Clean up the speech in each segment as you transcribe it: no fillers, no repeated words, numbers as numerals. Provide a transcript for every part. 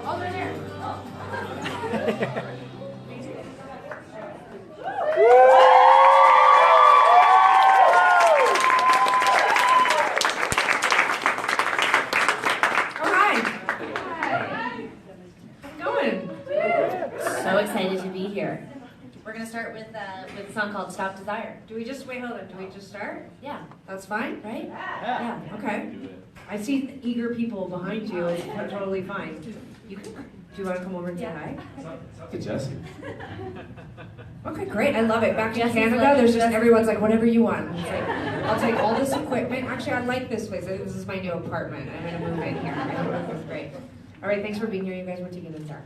Oh, they're there. So excited to be here. We're gonna start with a song called "Stop Desire." Do we just wait? Hold on. Do we just start? Yeah, That's fine, right? Yeah. Okay. I see eager people behind you. It's totally fine. You can. Do you want to come over and say hi? Talk to Jesse. Okay, great. I love it. Back in Jesse's Canada, like- there's just everyone's like, whatever you want. It's like, I'll take all this equipment. Actually, I like this place. This is my new apartment. I'm gonna move in here. I think this is great. All right, thanks for being here. You guys were Tegan and Sara.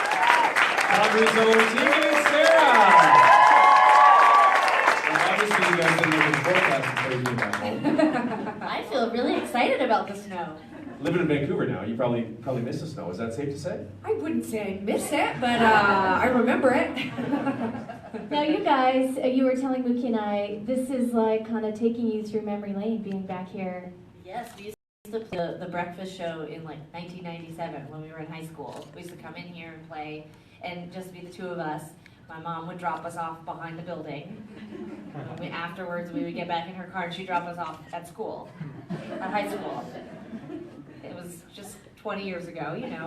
Calgary's own Tegan and Sara. Well, obviously, you guys didn't live in the forecast crazy about it. I feel really excited about the snow. Living in Vancouver now, you probably miss the snow. Is that safe to say? I wouldn't say I miss it, but I remember it. Now you guys, you were telling Mookie and I, this is like kind of taking you through memory lane, being back here. Yes, we used to play the breakfast show in like 1997 when we were in high school. We used to come in here and play and just be the two of us. My mom would drop us off behind the building. Afterwards, we would get back in her car and she'd drop us off at school, at high school. It was just 20 years ago, you know.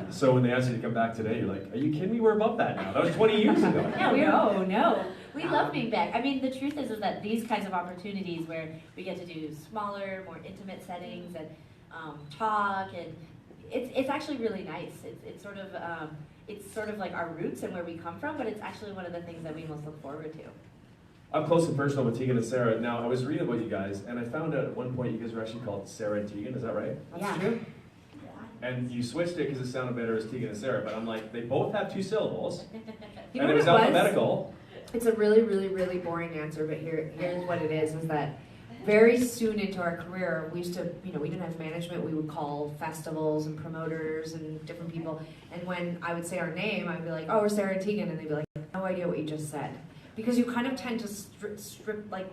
So when they asked you to come back today, you're like, are you kidding me? We're above that now. That was 20 years ago. No, We love being back. I mean, the truth is that these kinds of opportunities where we get to do smaller, more intimate settings and talk, and it's actually really nice. It's sort of like our roots and where we come from, but it's actually one of the things that we most look forward to. I'm close and personal with Tegan and Sara. Now, I was reading about you guys, and I found out at one point you guys were actually called Sara and Tegan. Is that right? That's true. And you switched it because it sounded better as Tegan and Sara, but I'm like, they both have 2 syllables, You and know it was what alphabetical. It's a really, really, really boring answer, but here's what it is that very soon into our career, we used to, we didn't have management, we would call festivals and promoters and different people, and when I would say our name, I'd be like, oh, we're Sara and Tegan, and they'd be like, no idea what you just said. Because you kind of tend to strip like,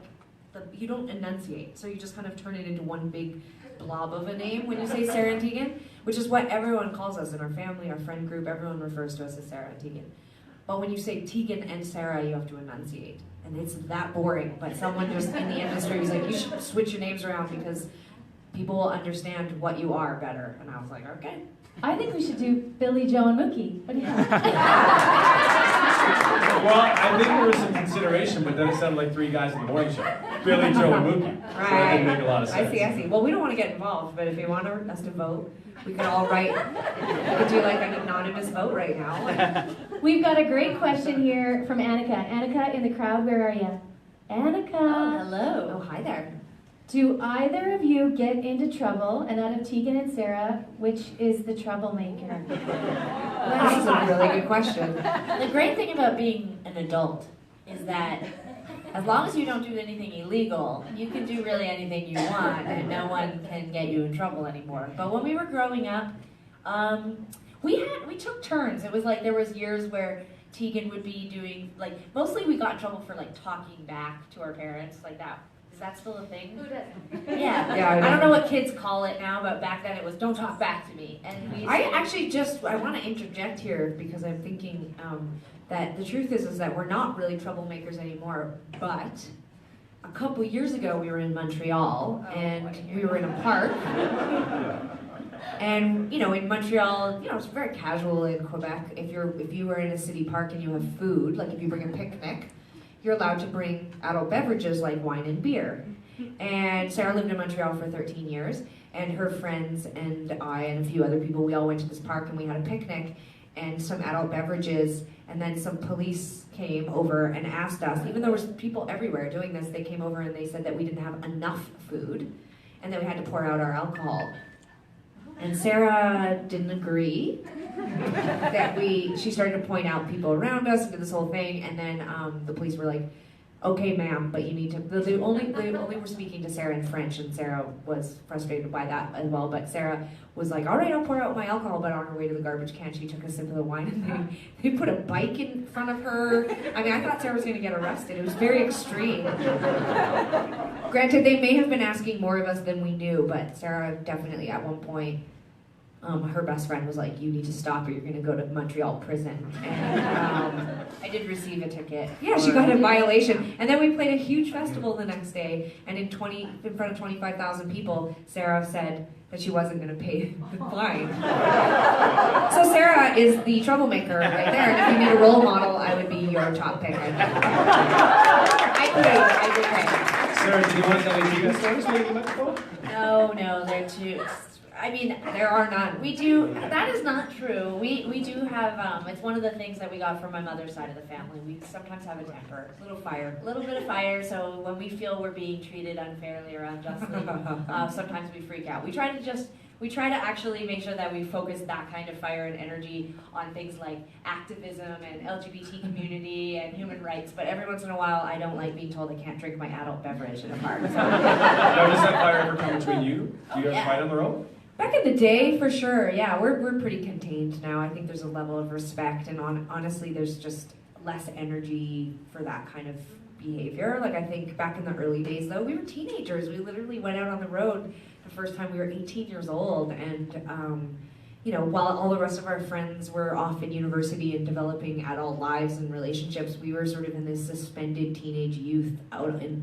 you don't enunciate, so you just kind of turn it into one big blob of a name when you say Sara and Tegan, which is what everyone calls us in our family, our friend group, everyone refers to us as Sara and Tegan. But when you say Tegan and Sara, you have to enunciate. And it's that boring, but someone just in the industry was like, you should switch your names around because people will understand what you are better. And I was like, okay. I think we should do Billy, Joe, and Mookie. What do you think? Well, I think there was some consideration, but then it sounded like 3 guys in the morning show. Billy, Joe, and Mookie. So that didn't make a lot of sense. I see. Well, we don't want to get involved, but if you want us to vote, we could all write, we could do like an anonymous vote right now. We've got a great question here from Annika. Annika in the crowd, where are you? Annika. Oh, hello. Oh, hi there. Do either of you get into trouble? And out of Tegan and Sara, which is the troublemaker? This is a really good question. The great thing about being an adult is that as long as you don't do anything illegal, you can do really anything you want and no one can get you in trouble anymore. But when we were growing up, we took turns. It was like there was years where Tegan would be doing, like, mostly we got in trouble for like talking back to our parents, like that. Is that still a thing? Who doesn't? Yeah. Yeah, I don't know what kids call it now, but back then it was don't talk back to me. And we I want to interject here because I'm thinking that the truth is that we're not really troublemakers anymore, but a couple years ago we were in Montreal and we were in a park. And in Montreal, it's very casual in Quebec. If you were in a city park and you have food, like if you bring a picnic, you're allowed to bring adult beverages like wine and beer. And Sara lived in Montreal for 13 years, and her friends and I and a few other people, we all went to this park and we had a picnic and some adult beverages, and then some police came over and asked us, even though there was people everywhere doing this, they came over and they said that we didn't have enough food and that we had to pour out our alcohol. And Sara didn't agree. She started to point out people around us and did this whole thing, and then the police were like, okay, ma'am, but you need to, they only were speaking to Sara in French, and Sara was frustrated by that as well, but Sara was like, all right, I'll pour out my alcohol, but on her way to the garbage can, she took a sip of the wine, and they put a bike in front of her. I mean, I thought Sara was going to get arrested. It was very extreme. Granted, they may have been asking more of us than we knew, but Sara definitely at one point, her best friend was like, you need to stop or you're going to go to Montreal prison. And I did receive a ticket. yeah, she got a violation. And then we played a huge festival the next day, and in front of 25,000 people, Sara said that she wasn't going to pay the fine. So Sara is the troublemaker right there, and if you need a role model, I would be your top pick. I agree. Sara, do you want to tell me Tegan stories while you met before? No, they're too. I mean, There are none. we do. That is not true. We do have. It's one of the things that we got from my mother's side of the family. We sometimes have a temper, A little fire. a little bit of fire. So when we feel we're being treated unfairly or unjustly, sometimes we freak out. We try to actually make sure that we focus that kind of fire and energy on things like activism and LGBT community and human rights. But every once in a while, I don't like being told I can't drink my adult beverage in a park. So. Now, does that fire ever come between you? Do you ever Yeah. fight on the road? Back in the day, for sure, yeah, we're pretty contained now. I think there's a level of respect, and honestly, there's just less energy for that kind of behavior. Like, I think back in the early days, though, we were teenagers. We literally went out on the road the first time we were 18 years old, and while all the rest of our friends were off in university and developing adult lives and relationships, we were sort of in this suspended teenage youth out in,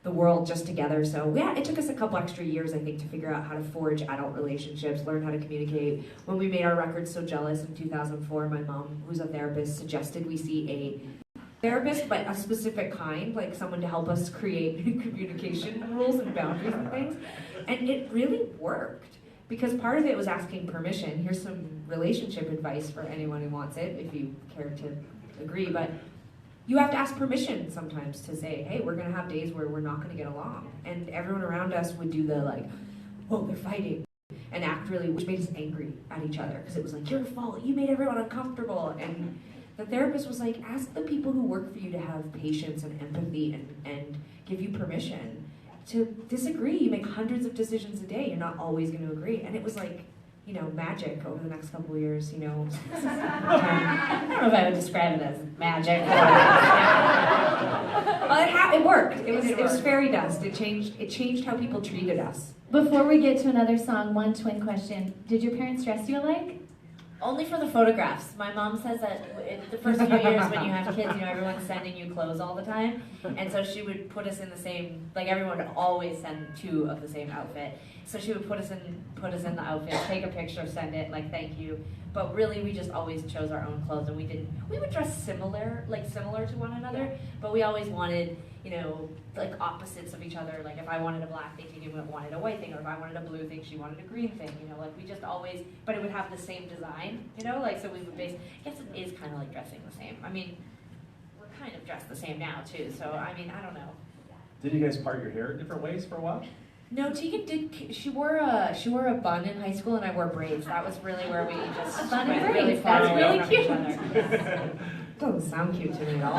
the world just together. So yeah, it took us a couple extra years, I think, to figure out how to forge adult relationships, learn how to communicate. When we made our record So Jealous in 2004, my mom, who's a therapist, suggested we see therapist, but a specific kind, like someone to help us create communication rules and boundaries and things. And it really worked. Because part of it was asking permission. Here's some relationship advice for anyone who wants it, if you care to agree. But you have to ask permission sometimes to say, hey, we're gonna have days where we're not gonna get along. And everyone around us would do the like, whoa, they're fighting. And act really, which made us angry at each other. Because it was like, your fault, you made everyone uncomfortable. And the therapist was like, ask the people who work for you to have patience and empathy and give you permission to disagree. You make hundreds of decisions a day. You're not always going to agree. And it was like, you know, magic over the next couple of years, you know. I don't know if I would describe it as magic. Well, it worked. It was fairy dust. It changed how people treated us. Before we get to another song, one twin question. Did your parents dress you alike? Only for the photographs. My mom says that in the first few years when you have kids, you know, everyone's sending you clothes all the time. And so she would put us in the same, like everyone would always send two of the same outfit. So she would put us in the outfit, take a picture, send it, like thank you. But really we just always chose our own clothes and we would dress similar to one another, but we always wanted, you know, like opposites of each other. Like if I wanted a black thing, Tegan wanted a white thing, or if I wanted a blue thing, she wanted a green thing, you know, like we just always, but it would have the same design, you know, like so we would I guess it is kind of like dressing the same. I mean, we're kind of dressed the same now too, so I mean, I don't know. Did you guys part your hair different ways for a while? No, Tegan did. She wore a bun in high school, and I wore braids. That was really where we just Bun and went really braids. far That's away really from cute. each other. Doesn't sound cute to me at all.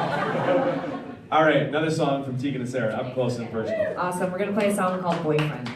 All right, another song from Tegan and Sara, up close and personal. Awesome. We're gonna play a song called "Boyfriend."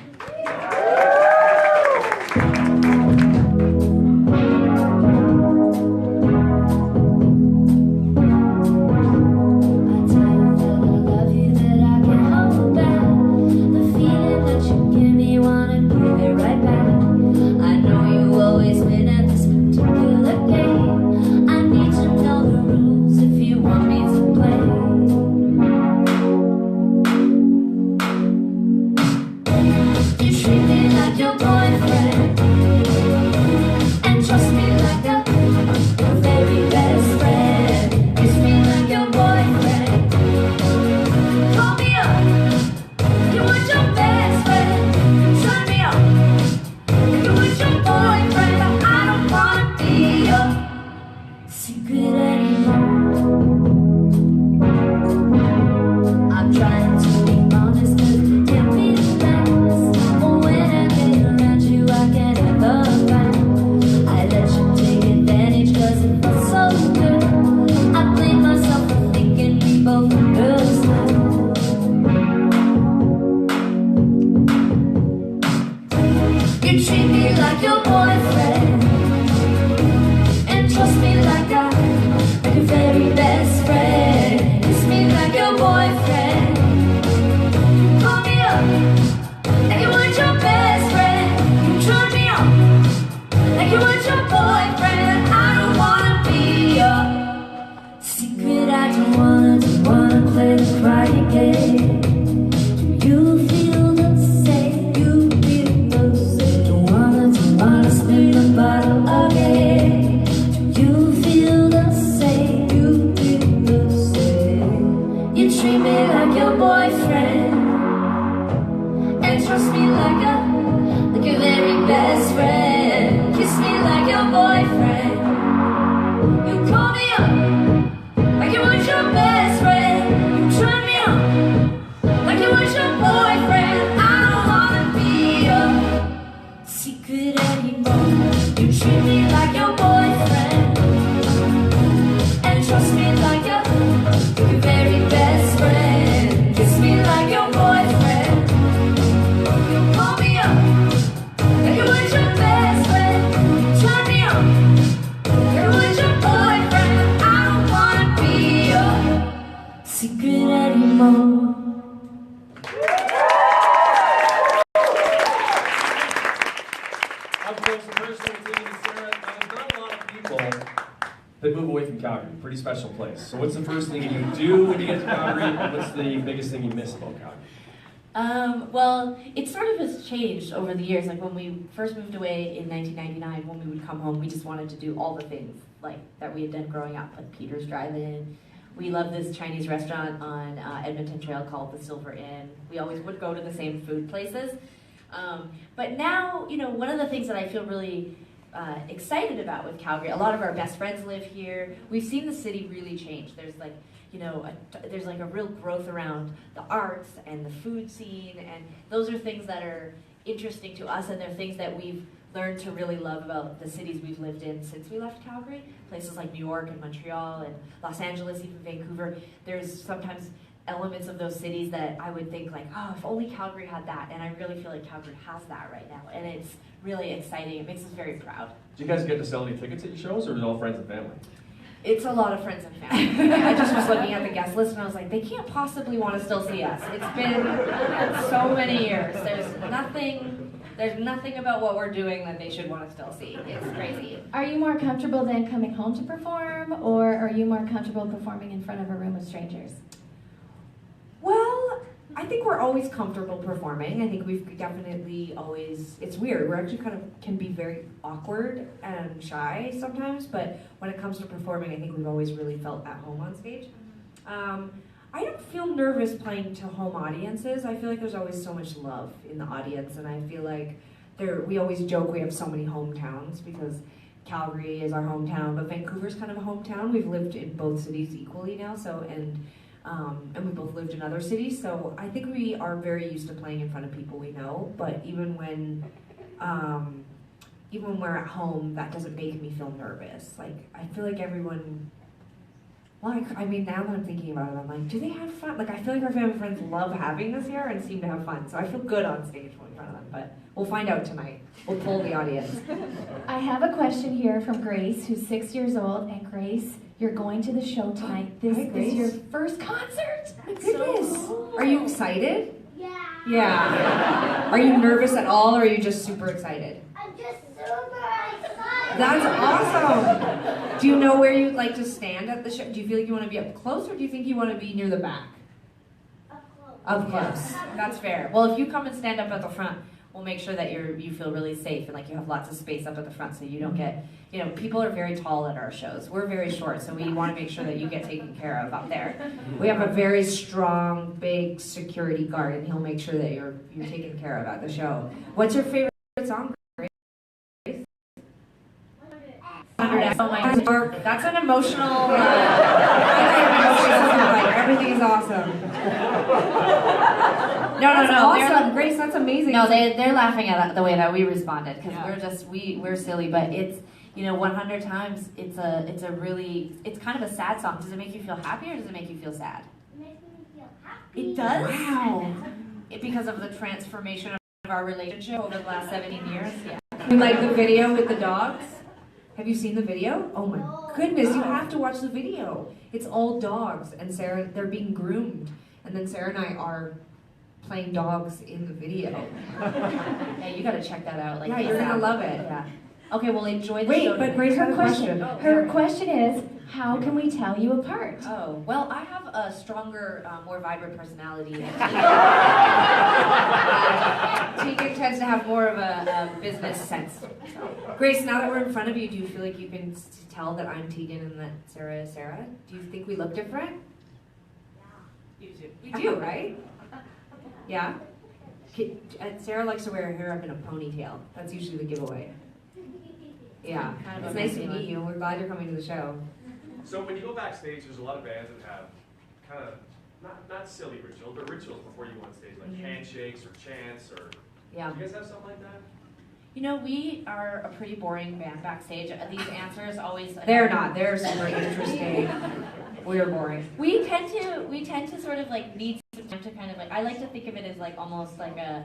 Pretty special place. So what's the first thing you do when you get to Calgary, and what's the biggest thing you miss about Calgary? Well, it sort of has changed over the years. Like when we first moved away in 1999, when we would come home, we just wanted to do all the things like that we had done growing up, like Peter's Drive-In. We love this Chinese restaurant on Edmonton Trail called the Silver Inn. We always would go to the same food places. But now, you know, one of the things that I feel really excited about with Calgary, a lot of our best friends live here. We've seen the city really change. There's like, you know, there's like a real growth around the arts and the food scene, and those are things that are interesting to us, and they're things that we've learned to really love about the cities we've lived in since we left Calgary. Places like New York and Montreal and Los Angeles, even Vancouver. There's sometimes elements of those cities that I would think like, oh, if only Calgary had that. And I really feel like Calgary has that right now. And it's really exciting. It makes us very proud. Do you guys get to sell any tickets at your shows, or is it all friends and family? It's a lot of friends and family. I just was looking at the guest list and I was like, they can't possibly want to still see us. It's been so many years. There's nothing about what we're doing that they should want to still see. It's crazy. Are you more comfortable than coming home to perform, or are you more comfortable performing in front of a room of strangers? Well, I think we're always comfortable performing. I think we've definitely always, it's weird, we're actually kind of can be very awkward and shy sometimes, but when it comes to performing, I think we've always really felt at home on stage. I don't feel nervous playing to home audiences. I feel like there's always so much love in the audience, and I feel like we always joke we have so many hometowns because Calgary is our hometown, but Vancouver's kind of a hometown. We've lived in both cities equally now, and we both lived in other cities, so I think we are very used to playing in front of people we know, but even when we're at home, that doesn't make me feel nervous. Like, I feel like everyone, well, I mean, now that I'm thinking about it, I'm like, do they have fun? Like, I feel like our family friends love having us here and seem to have fun, so I feel good on stage in front of them, but we'll find out tonight. We'll poll the audience. I have a question here from Grace, who's 6 years old, and Grace, you're going to the show tonight. This is your first concert. My goodness. So cool. Are you excited? Yeah. Yeah. Are you nervous at all, or are you just super excited? I'm just super excited. That's awesome. Do you know where you'd like to stand at the show? Do you feel like you want to be up close, or do you think you want to be near the back? Up close. Up close. That's fair. Well, if you come and stand up at the front, we'll make sure that you feel really safe and like you have lots of space up at the front so you don't get, you know, people are very tall at our shows. We're very short, so we want to make sure that you get taken care of up there. We have a very strong, big security guard, and he'll make sure that you're taken care of at the show. What's your favorite song, Grace? Oh my gosh. That's an emotional. Everything is awesome. No. Awesome, Grace. That's amazing. No, they're laughing at the way that we responded because we're silly, but it's, you know, 100 times it's kind of a sad song. Does it make you feel happy or does it make you feel sad? It makes me feel happy. It does. Wow. Because of the transformation of our relationship over the last 17 years. Yeah. You like the video with the dogs? Have you seen the video? Oh my goodness, you have to watch the video. It's all dogs, and Sarah, they're being groomed, and then Sarah and I are playing dogs in the video. Yeah, you got to check that out. Like, Yeah, you're gonna love it. Yeah. Okay, well, enjoy the Wait, show. but Grace had a question. Her question is, how can we tell you apart? Oh, well, I have a stronger, more vibrant personality. Tegan tends to have more of a business sense. Grace, now that we're in front of you, do you feel like you can tell that I'm Tegan and that Sara is Sara? Do you think we look different? You do. We do, right? Yeah? Sarah likes to wear her hair up in a ponytail. That's usually the giveaway. Yeah. Kind of It's a nice to messy meet you. We're glad you're coming to the show. So when you go backstage, there's a lot of bands that have kind of, not silly rituals, but rituals before you go on stage, like handshakes or chants, or, Yeah. do you guys have something like that? You know, we are a pretty boring band backstage. These answers always... They're not. They're super interesting. We're boring. We tend to sort of like need some time to kind of like, I like to think of it as like almost like a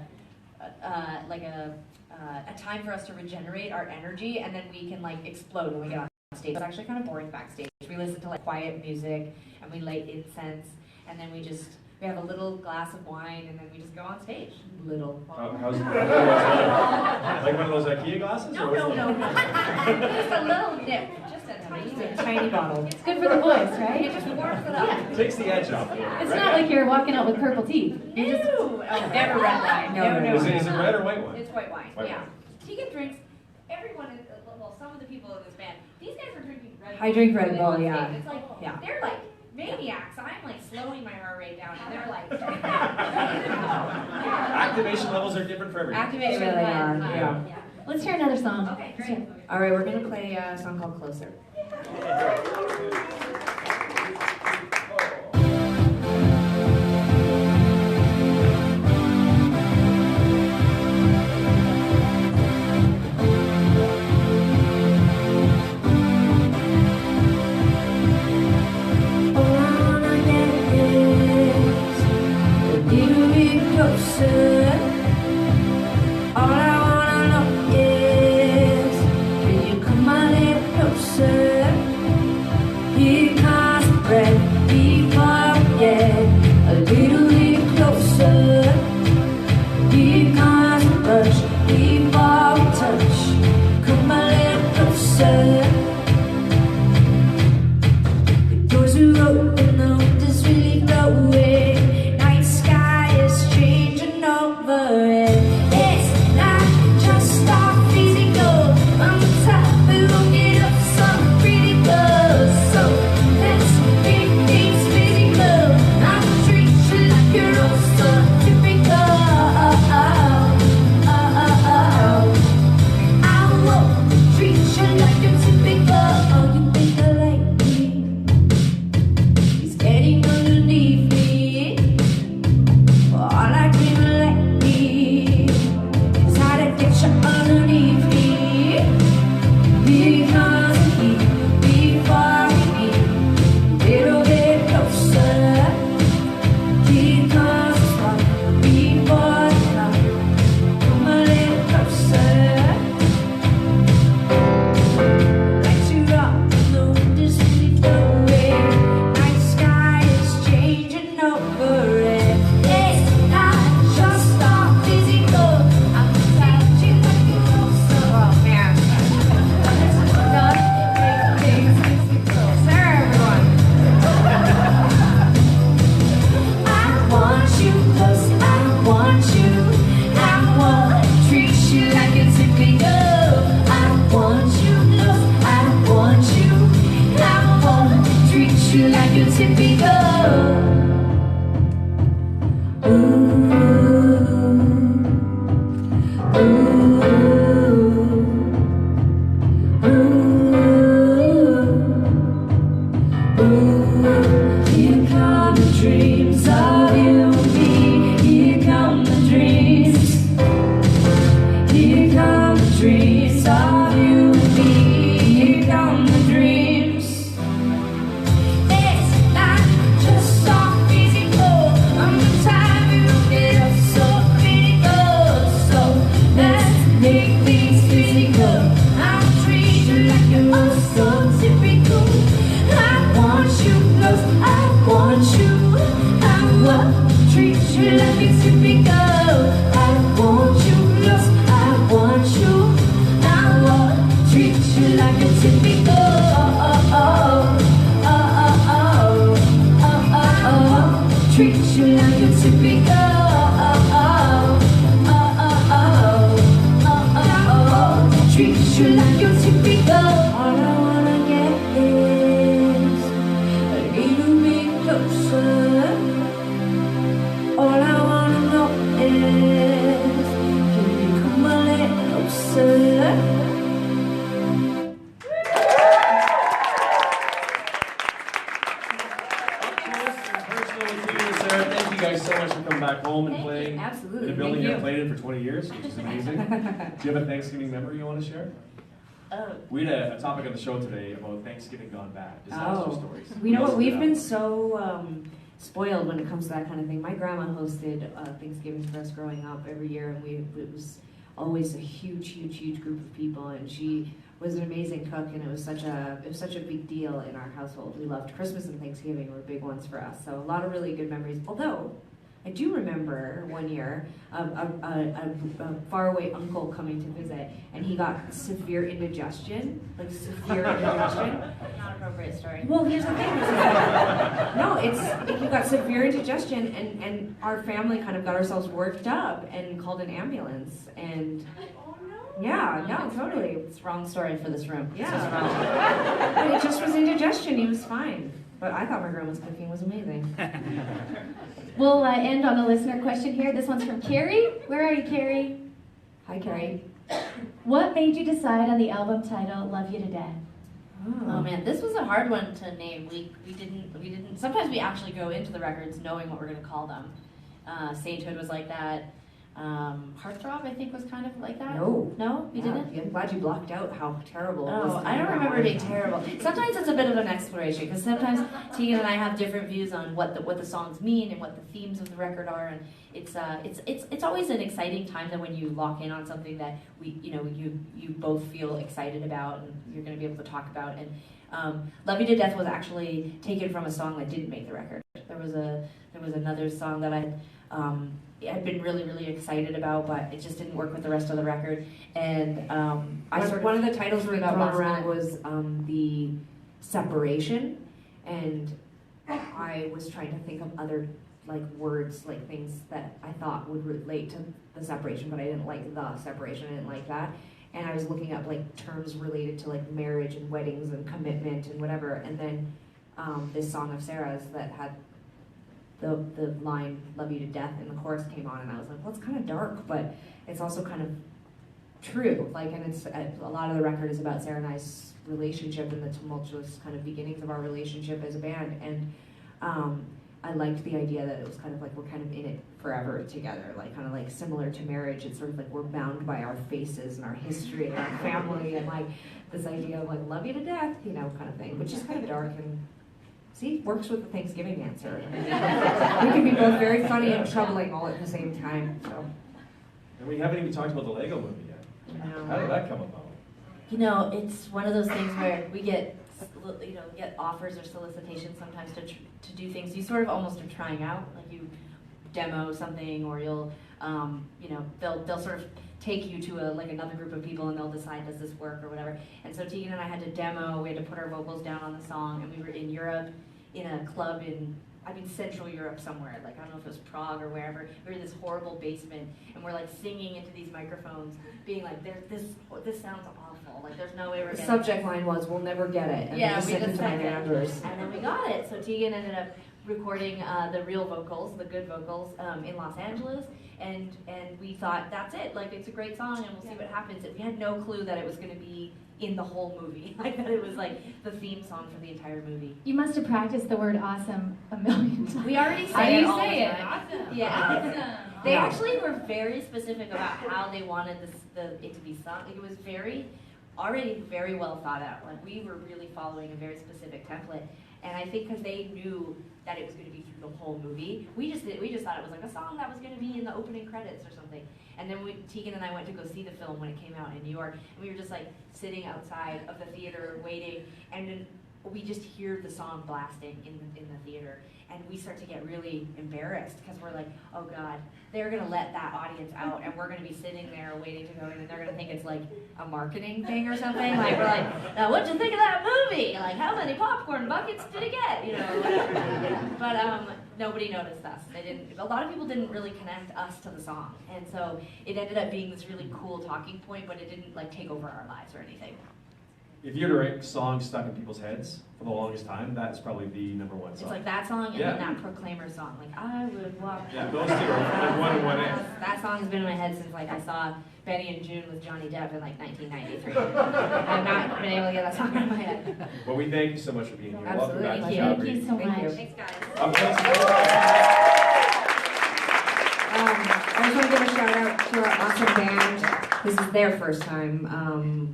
time for us to regenerate our energy, and then we can like explode when we get on stage. It's actually kind of boring backstage. We listen to like quiet music, and we light incense, and then we have a little glass of wine, and then we just go on stage. Little. How's it? Like one of those IKEA glasses? No. Just a little dip, just a Tiny bottle. It's good for the voice, It right? just warms it up. Takes the edge off. It's not like you're walking out with purple teeth. Ew! Oh, never red wine. No. Is it red or white wine? It's white wine. White Yeah. wine. Tegan drinks. Everyone is well. Some of the people in this band. These guys are drinking Red Bull. I drink Red before they Bull, go on yeah. stage. It's like Yeah. they're like maniacs. I'm like slowing my heart rate down, and they're like, Activation levels are different for everyone. They really are. Yeah. Let's hear another song. Okay, great. All right, we're gonna play a song called "Closer." Do you have a Thanksgiving memory you want to share? We had a topic on the show today about Thanksgiving gone bad. Disaster stories. You know what? We've been so spoiled when it comes to that kind of thing. My grandma hosted Thanksgiving for us growing up every year, and it was always a huge group of people. And she was an amazing cook, and it was such a big deal in our household. We loved Christmas and Thanksgiving were big ones for us. So a lot of really good memories. Although I do remember one year a faraway uncle coming to visit, and he got severe indigestion, like severe indigestion. Not appropriate story. Well, here's the thing. He got severe indigestion, and our family kind of got ourselves worked up and called an ambulance. And yeah, no, totally. It's the wrong story for this room. Yeah, but it just was indigestion. He was fine. But I thought my grandma's cooking was amazing. We'll end on a listener question here. This one's from Carrie. Where are you, Carrie? Hi, Carrie. What made you decide on the album title "Love You to Death"? Oh man, this was a hard one to name. We didn't. Sometimes we actually go into the records knowing what we're going to call them. Sainthood was like that. Heartthrob, I think, was kind of like that. No, you didn't. I'm glad you blocked out how terrible it was. Oh, I don't remember it being terrible. Sometimes it's a bit of an exploration because sometimes Tegan and I have different views on what the songs mean and what the themes of the record are, and it's always an exciting time that when you lock in on something that you both feel excited about and you're going to be able to talk about. And "Love You to Death" was actually taken from a song that didn't make the record. There was another song that I had been really, really excited about, but it just didn't work with the rest of the record. And one of the titles we got last around minute. was the separation, and I was trying to think of other like words, like things that I thought would relate to the separation, but I didn't like the separation. I didn't like that. And I was looking up like terms related to like marriage and weddings and commitment and whatever. And then this song of Sarah's that had the line "Love You to Death" in the chorus came on, and I was like, well, it's kind of dark, but it's also kind of true. Like, and it's a lot of the record is about Sarah and I's relationship and the tumultuous kind of beginnings of our relationship as a band. And I liked the idea that it was kind of like we're kind of in it forever together, like kind of like similar to marriage. It's sort of like we're bound by our faces and our history and our family, and like this idea of like "love you to death," you know, kind of thing, which is kind of dark and works with the Thanksgiving answer. We can be both very funny and troubling all at the same time. So. And we haven't even talked about the Lego movie yet. How did that come about? You know, it's one of those things where we get offers or solicitations sometimes to do things you sort of almost are trying out, like you demo something, or you'll they'll sort of take you to another group of people and they'll decide, does this work or whatever. And so Tegan and I had to demo, we had to put our vocals down on the song, and we were in Europe in a club in Central Europe somewhere, like I don't know if it was Prague or wherever. We were in this horrible basement, and we're like singing into these microphones, being like, this sounds awful, like there's no way we're The getting subject line was, "We'll never get it." And yeah, we we sent it just to my sent it. managers. And then we got it. So Tegan ended up recording the real vocals, the good vocals, in Los Angeles, and we thought, that's it, like it's a great song and we'll see what happens. And we had no clue that it was going to be in the whole movie, like that it was like the theme song for the entire movie. You must have practiced the word "awesome" a million times. We already How do say it you all say the it? time. Awesome. Yeah. Awesome. They actually were very specific about how they wanted it to be sung. Like, it was already very well thought out. Like, we were really following a very specific template. And I think because they knew that it was going to be through the whole movie, we just thought it was like a song that was going to be in the opening credits or something. And then Tegan and I went to go see the film when it came out in New York, and we were just like sitting outside of the theater waiting, and then we just hear the song blasting in the theater, and we start to get really embarrassed because we're like, oh God, they're gonna let that audience out, and we're gonna be sitting there waiting to go in, and they're gonna think it's like a marketing thing or something. Like, we're like, now what'd you think of that movie? Like, how many popcorn buckets did it get? You know, whatever. But nobody noticed us. A lot of people didn't really connect us to the song, and so it ended up being this really cool talking point, but it didn't like take over our lives or anything. If you were to write songs stuck in people's heads for the longest time, that's probably the #1 song. It's like that song and Yeah. then that Proclaimer song. Like, I would walk. Yeah, those two are like 1 and 1A. That song's been in my head since like I saw Benny and June with Johnny Depp in like 1993. I've not been able to get that song out of my head. Well, we thank you so much for being here. Absolutely. Welcome back to Thank Calgary. Thank you so Thank much. you. Thanks, guys. Up next, I just want to give a shout out to our awesome band. This is their first time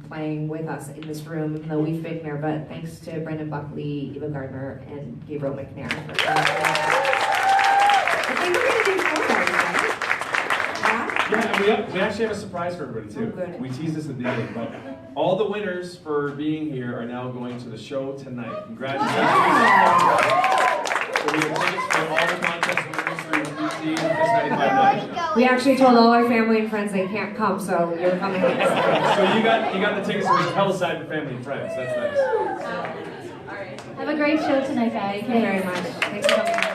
playing with us in this room, even though we've been here. But thanks to Brendan Buckley, Eva Gardner, and Gabriel McNair. I think we're going to do 4 bars, right? yeah, and we actually have a surprise for everybody too. Oh, good. We teased this at the beginning, but all the winners for being here are now going to the show tonight. Congratulations. So we have tickets for all the contest winners for UC this 95 night. We actually told all our family and friends they can't come, so you're coming. So you got the tickets for Hellside for family and friends. That's nice. Have a great show tonight, guys. Thank you very much. Thanks for coming.